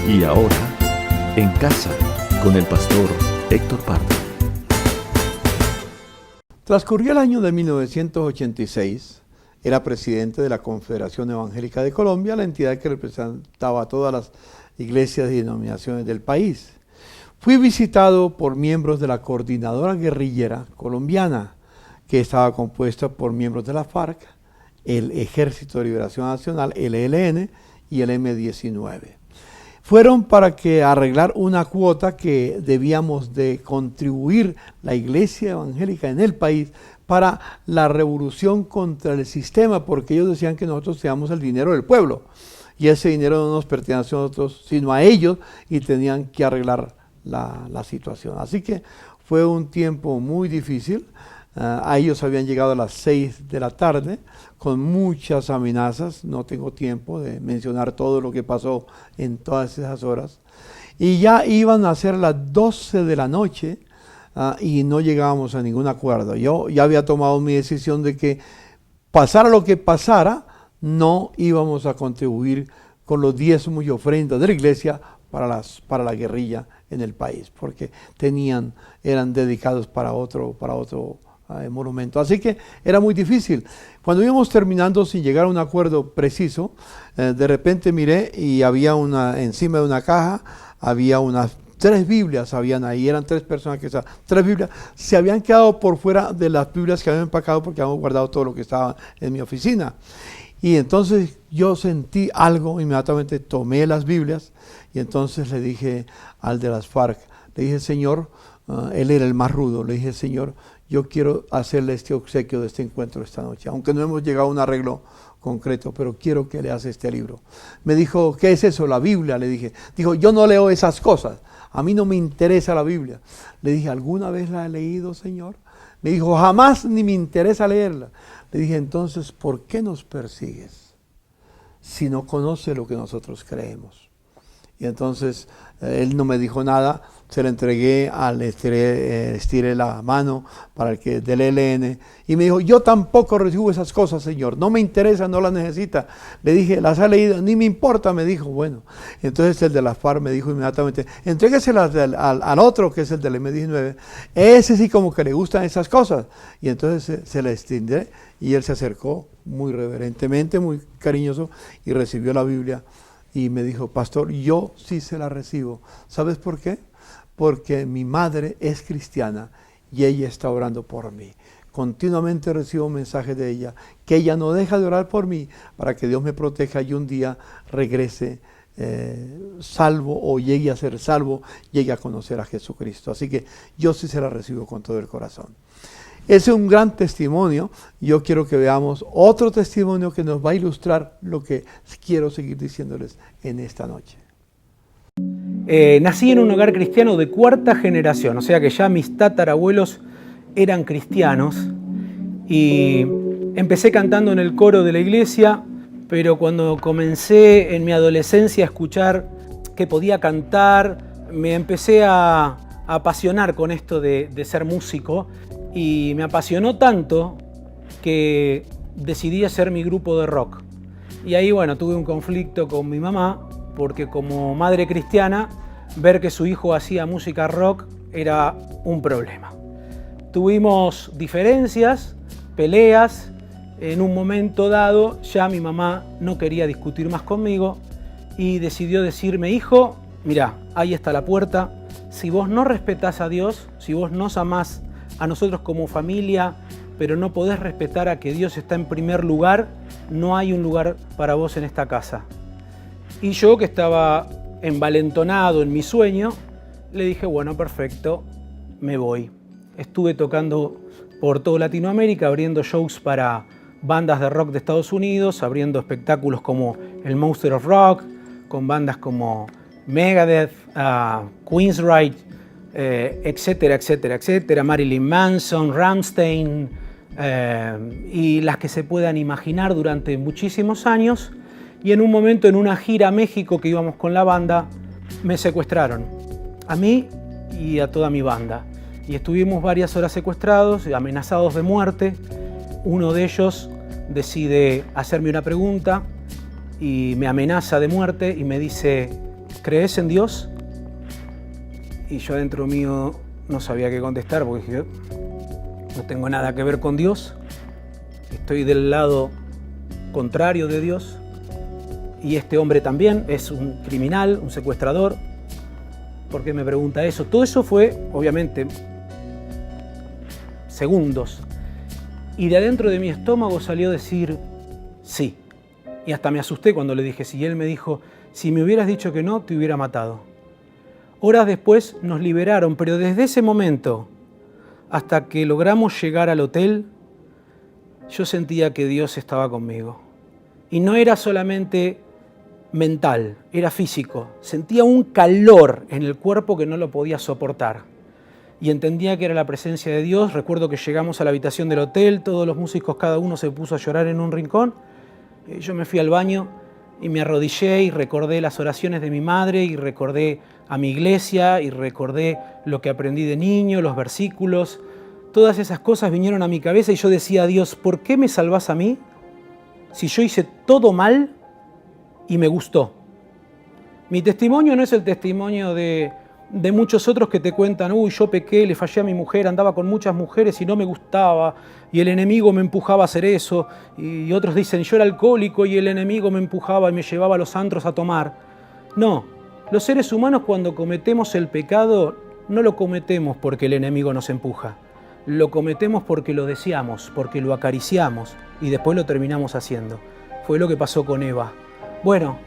Y ahora, en casa, con el pastor Héctor Pardo. Transcurrió el año de 1986, era presidente de la Confederación Evangélica de Colombia, la entidad que representaba a todas las iglesias y denominaciones del país. Fui visitado por miembros de la Coordinadora Guerrillera Colombiana, que estaba compuesta por miembros de la FARC, el Ejército de Liberación Nacional, el ELN y el M-19. Fueron para que arreglar una cuota que debíamos de contribuir la iglesia evangélica en el país para la revolución contra el sistema, porque ellos decían que nosotros teníamos el dinero del pueblo y ese dinero no nos pertenece a nosotros sino a ellos y tenían que arreglar la situación. Así que fue un tiempo muy difícil. A ellos habían llegado a las 6 de la tarde con muchas amenazas. No tengo tiempo de mencionar todo lo que pasó en todas esas horas. Y ya iban a ser las 12 de la noche y no llegábamos a ningún acuerdo. Yo ya había tomado mi decisión de que pasara lo que pasara, no íbamos a contribuir con los diezmos y ofrendas de la iglesia para la guerrilla en el país, porque eran dedicados para otro monumento. Así que era muy difícil. Cuando íbamos terminando sin llegar a un acuerdo preciso, de repente miré y había encima de una caja, había unas 3 Biblias, habían ahí, eran 3 personas que estaban, 3 Biblias, se habían quedado por fuera de las Biblias que habían empacado porque habíamos guardado todo lo que estaba en mi oficina. Y entonces yo sentí algo, inmediatamente tomé las Biblias y entonces le dije al de las FARC, le dije, Señor, él era el más rudo, le dije, Señor, yo quiero hacerle este obsequio de este encuentro esta noche, aunque no hemos llegado a un arreglo concreto, pero quiero que leas este libro. Me dijo, ¿qué es eso? La Biblia, le dije. Dijo, yo no leo esas cosas, a mí no me interesa la Biblia. Le dije, ¿alguna vez la he leído, Señor? Me dijo, jamás ni me interesa leerla. Le dije, entonces, ¿por qué nos persigues si no conoces lo que nosotros creemos? Y entonces él no me dijo nada, se le entregué, estiré la mano para el que del ELN y me dijo, yo tampoco recibo esas cosas, Señor, no me interesa, no las necesita. Le dije, ¿las ha leído? Ni me importa, me dijo. Bueno, entonces el de la FARC me dijo inmediatamente, entrégueselas al otro que es el del M-19, ese sí como que le gustan esas cosas. Y entonces se le extendí y él se acercó muy reverentemente, muy cariñoso y recibió la Biblia. Y me dijo, pastor, yo sí se la recibo. ¿Sabes por qué? Porque mi madre es cristiana y ella está orando por mí. Continuamente recibo mensajes de ella, que ella no deja de orar por mí para que Dios me proteja y un día regrese salvo o llegue a ser salvo, llegue a conocer a Jesucristo. Así que yo sí se la recibo con todo el corazón. Ese es un gran testimonio. Yo quiero que veamos otro testimonio que nos va a ilustrar lo que quiero seguir diciéndoles en esta noche. Nací en un hogar cristiano de 4ª generación, o sea que ya mis tatarabuelos eran cristianos y empecé cantando en el coro de la iglesia, pero cuando comencé en mi adolescencia a escuchar que podía cantar, me empecé a apasionar con esto de ser músico. Y me apasionó tanto que decidí hacer mi grupo de rock. Y ahí, bueno, tuve un conflicto con mi mamá, porque como madre cristiana, ver que su hijo hacía música rock era un problema. Tuvimos diferencias, peleas. En un momento dado, ya mi mamá no quería discutir más conmigo y decidió decirme, hijo, mirá, ahí está la puerta. Si vos no respetás a Dios, si vos no amás a nosotros como familia, pero no podés respetar a que Dios está en primer lugar, no hay un lugar para vos en esta casa. Y yo, que estaba envalentonado en mi sueño, le dije, bueno, perfecto, me voy. Estuve tocando por toda Latinoamérica, abriendo shows para bandas de rock de Estados Unidos, abriendo espectáculos como el Monster of Rock, con bandas como Megadeth, Queensryche, etcétera, etcétera, etcétera, Marilyn Manson, Rammstein, y las que se puedan imaginar durante muchísimos años. Y en un momento, en una gira a México que íbamos con la banda, me secuestraron, a mí y a toda mi banda. Y estuvimos varias horas secuestrados, amenazados de muerte. Uno de ellos decide hacerme una pregunta y me amenaza de muerte y me dice, ¿crees en Dios? Y yo adentro mío no sabía qué contestar porque dije, no tengo nada que ver con Dios, estoy del lado contrario de Dios y este hombre también es un criminal, un secuestrador. ¿Por qué me pregunta eso? Todo eso fue, obviamente, segundos. Y de adentro de mi estómago salió decir sí. Y hasta me asusté cuando le dije sí. Y él me dijo, si me hubieras dicho que no, te hubiera matado. Horas después nos liberaron, pero desde ese momento hasta que logramos llegar al hotel, yo sentía que Dios estaba conmigo. Y no era solamente mental, era físico. Sentía un calor en el cuerpo que no lo podía soportar. Y entendía que era la presencia de Dios. Recuerdo que llegamos a la habitación del hotel, todos los músicos, cada uno se puso a llorar en un rincón. Yo me fui al baño y me arrodillé y recordé las oraciones de mi madre y recordé a mi iglesia y recordé lo que aprendí de niño, los versículos. Todas esas cosas vinieron a mi cabeza y yo decía a Dios, ¿por qué me salvás a mí si yo hice todo mal y me gustó? Mi testimonio no es el testimonio de muchos otros que te cuentan, uy, yo pequé, le fallé a mi mujer, andaba con muchas mujeres y no me gustaba, y el enemigo me empujaba a hacer eso, y otros dicen, yo era alcohólico y el enemigo me empujaba y me llevaba a los antros a tomar. No, los seres humanos cuando cometemos el pecado, no lo cometemos porque el enemigo nos empuja, lo cometemos porque lo deseamos, porque lo acariciamos, y después lo terminamos haciendo. Fue lo que pasó con Eva. Bueno,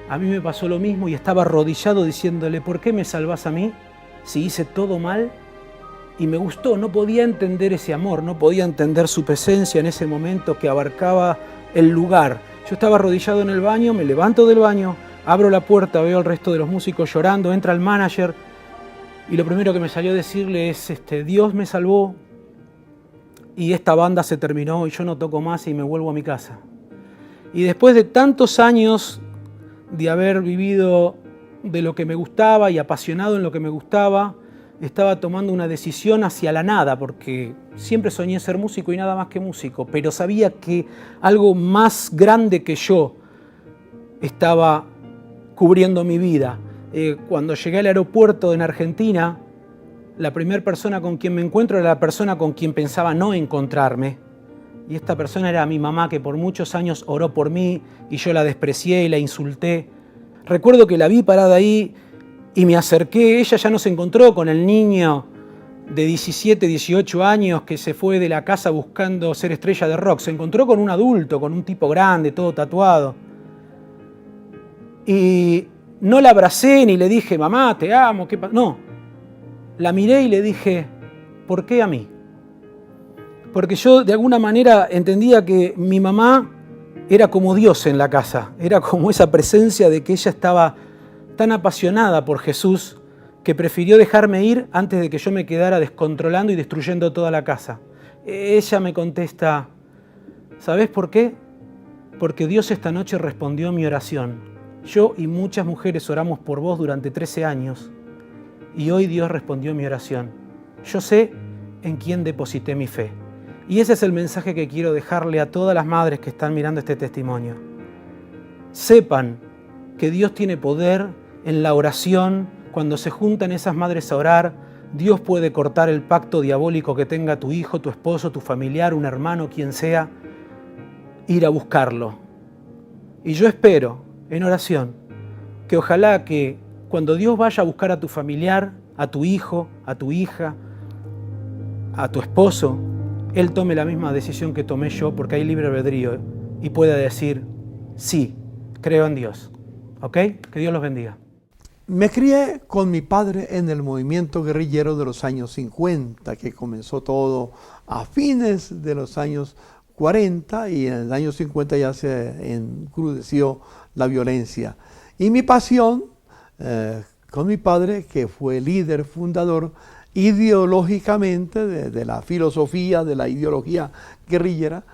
a mí me pasó lo mismo y estaba arrodillado diciéndole, ¿por qué me salvás a mí si hice todo mal? Y me gustó, no podía entender ese amor, no podía entender su presencia en ese momento que abarcaba el lugar. Yo estaba arrodillado en el baño, me levanto del baño, abro la puerta, veo al resto de los músicos llorando, entra el manager y lo primero que me salió a decirle es, Dios me salvó y esta banda se terminó y yo no toco más y me vuelvo a mi casa. Y después de tantos años de haber vivido de lo que me gustaba y apasionado en lo que me gustaba, estaba tomando una decisión hacia la nada, porque siempre soñé ser músico y nada más que músico, pero sabía que algo más grande que yo estaba cubriendo mi vida. Cuando llegué al aeropuerto en Argentina, la primera persona con quien me encuentro era la persona con quien pensaba no encontrarme. Y esta persona era mi mamá, que por muchos años oró por mí y yo la desprecié y la insulté. Recuerdo que la vi parada ahí y me acerqué. Ella ya no se encontró con el niño de 17, 18 años que se fue de la casa buscando ser estrella de rock. Se encontró con un adulto, con un tipo grande, todo tatuado. Y no la abracé ni le dije, mamá, te amo. No, la miré y le dije, ¿por qué a mí? Porque yo de alguna manera entendía que mi mamá era como Dios en la casa, era como esa presencia de que ella estaba tan apasionada por Jesús que prefirió dejarme ir antes de que yo me quedara descontrolando y destruyendo toda la casa. Ella me contesta, ¿sabés por qué? Porque Dios esta noche respondió mi oración. Yo y muchas mujeres oramos por vos durante 13 años y hoy Dios respondió mi oración. Yo sé en quién deposité mi fe. Y ese es el mensaje que quiero dejarle a todas las madres que están mirando este testimonio. Sepan que Dios tiene poder en la oración. Cuando se juntan esas madres a orar, Dios puede cortar el pacto diabólico que tenga tu hijo, tu esposo, tu familiar, un hermano, quien sea, ir a buscarlo. Y yo espero, en oración, que ojalá que cuando Dios vaya a buscar a tu familiar, a tu hijo, a tu hija, a tu esposo, Él tome la misma decisión que tomé yo, porque hay libre albedrío, y pueda decir, sí, creo en Dios. ¿Ok? Que Dios los bendiga. Me crié con mi padre en el movimiento guerrillero de los años 50, que comenzó todo a fines de los años 40 y en el año 50 ya se encrudeció la violencia. Y mi pasión con mi padre, que fue líder fundador ideológicamente de la filosofía, de la ideología guerrillera,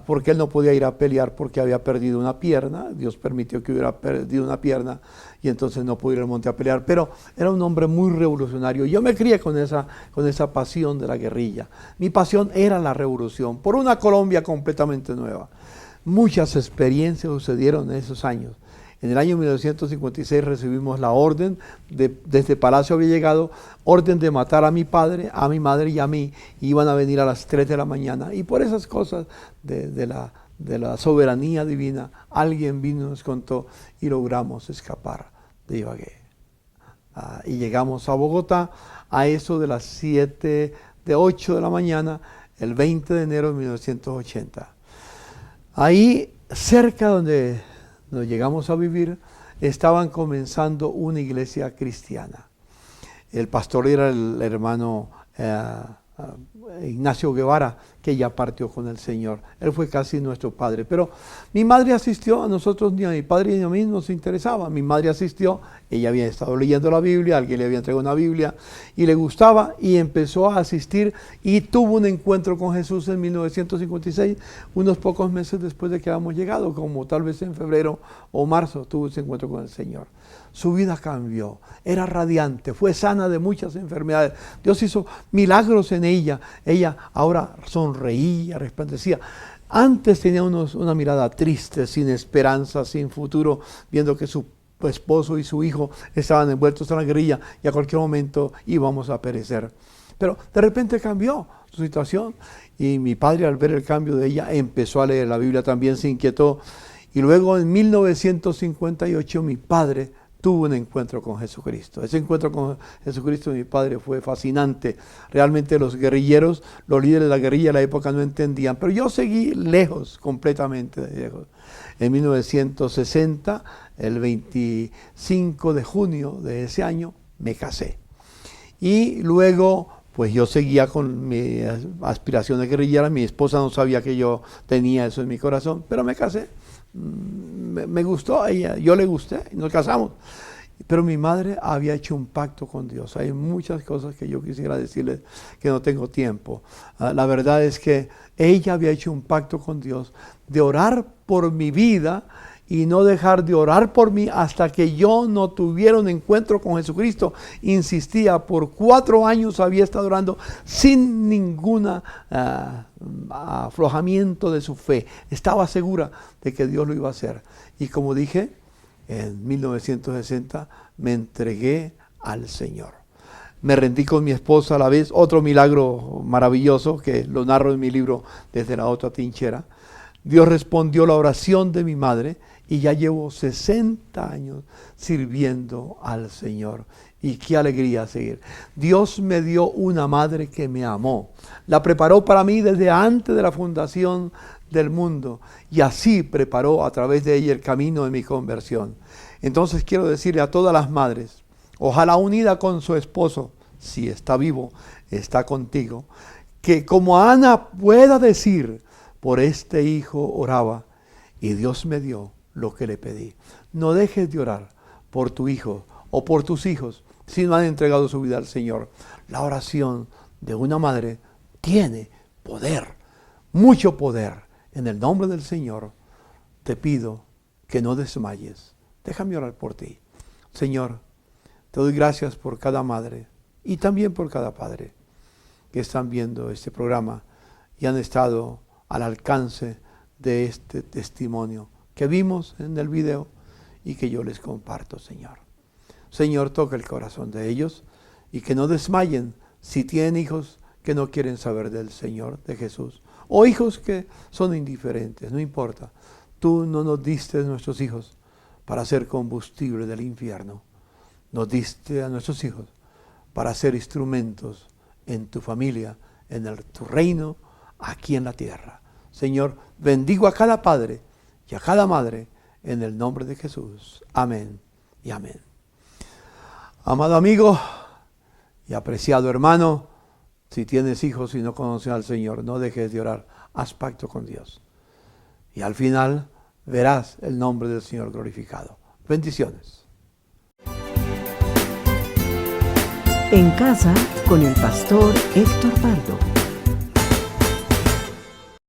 porque él no podía ir a pelear porque había perdido una pierna. Dios permitió que hubiera perdido una pierna y entonces no pudo ir al monte a pelear, pero era un hombre muy revolucionario. Yo me crié con esa pasión de la guerrilla. Mi pasión era la revolución por una Colombia completamente nueva. Muchas experiencias sucedieron en esos años. En el año 1956 recibimos la orden, desde Palacio había llegado, orden de matar a mi padre, a mi madre y a mí. Iban a venir a las 3 de la mañana. Y por esas cosas de la soberanía divina, alguien vino y nos contó y logramos escapar de Ibagué. Y llegamos a Bogotá a eso de las 8 de la mañana, el 20 de enero de 1980. Ahí, cerca donde nos llegamos a vivir, estaban comenzando una iglesia cristiana. El pastor era el hermano Ignacio Guevara, que ya partió con el Señor. Él fue casi nuestro padre. Pero mi madre asistió, a nosotros ni a mi padre ni a mí nos interesaba. Mi madre asistió, ella había estado leyendo la Biblia, alguien le había entregado una Biblia y le gustaba y empezó a asistir y tuvo un encuentro con Jesús en 1956, unos pocos meses después de que habíamos llegado, como tal vez en febrero o marzo, tuvo ese encuentro con el Señor. Su vida cambió, era radiante, fue sana de muchas enfermedades. Dios hizo milagros en ella. Ella ahora sonreía, resplandecía. Antes tenía una mirada triste, sin esperanza, sin futuro, viendo que su esposo y su hijo estaban envueltos en la guerrilla y a cualquier momento íbamos a perecer. Pero de repente cambió su situación y mi padre, al ver el cambio de ella, empezó a leer la Biblia también, se inquietó. Y luego en 1958 mi padre tuvo un encuentro con Jesucristo. Ese encuentro con Jesucristo de mi padre fue fascinante. Realmente los guerrilleros, los líderes de la guerrilla de la época no entendían, pero yo seguí lejos, completamente lejos. En 1960, el 25 de junio de ese año, me casé. Y luego, pues yo seguía con mi aspiración de guerrillera. Mi esposa no sabía que yo tenía eso en mi corazón, pero me casé. Me gustó ella, yo le gusté y nos casamos. Pero mi madre había hecho un pacto con Dios. Hay muchas cosas que yo quisiera decirles que no tengo tiempo. La verdad es que ella había hecho un pacto con Dios de orar por mi vida y no dejar de orar por mí hasta que yo no tuviera un encuentro con Jesucristo. Insistía, por 4 años había estado orando sin ningún aflojamiento de su fe. Estaba segura de que Dios lo iba a hacer. Y como dije, en 1960 me entregué al Señor. Me rendí con mi esposa a la vez, otro milagro maravilloso que lo narro en mi libro Desde la otra trinchera. Dios respondió la oración de mi madre y ya llevo 60 años sirviendo al Señor. Y qué alegría seguir. Dios me dio una madre que me amó. La preparó para mí desde antes de la fundación del mundo. Y así preparó a través de ella el camino de mi conversión. Entonces quiero decirle a todas las madres, ojalá unida con su esposo, si está vivo, está contigo, que como Ana pueda decir, por este hijo oraba y Dios me dio lo que le pedí. No dejes de orar por tu hijo o por tus hijos si no han entregado su vida al Señor. La oración de una madre tiene poder, mucho poder. En el nombre del Señor te pido que no desmayes. Déjame orar por ti. Señor, te doy gracias por cada madre y también por cada padre que están viendo este programa y han estado al alcance de este testimonio que vimos en el video y que yo les comparto, Señor. Señor, toca el corazón de ellos y que no desmayen si tienen hijos que no quieren saber del Señor, de Jesús, o hijos que son indiferentes, no importa. Tú no nos diste nuestros hijos para ser combustible del infierno. Nos diste a nuestros hijos para ser instrumentos en tu familia, en tu reino, aquí en la tierra. Señor, bendigo a cada padre y a cada madre en el nombre de Jesús. Amén y amén. Amado amigo y apreciado hermano, si tienes hijos y no conoces al Señor, no dejes de orar. Haz pacto con Dios. Y al final verás el nombre del Señor glorificado. Bendiciones. En casa con el pastor Héctor Pardo.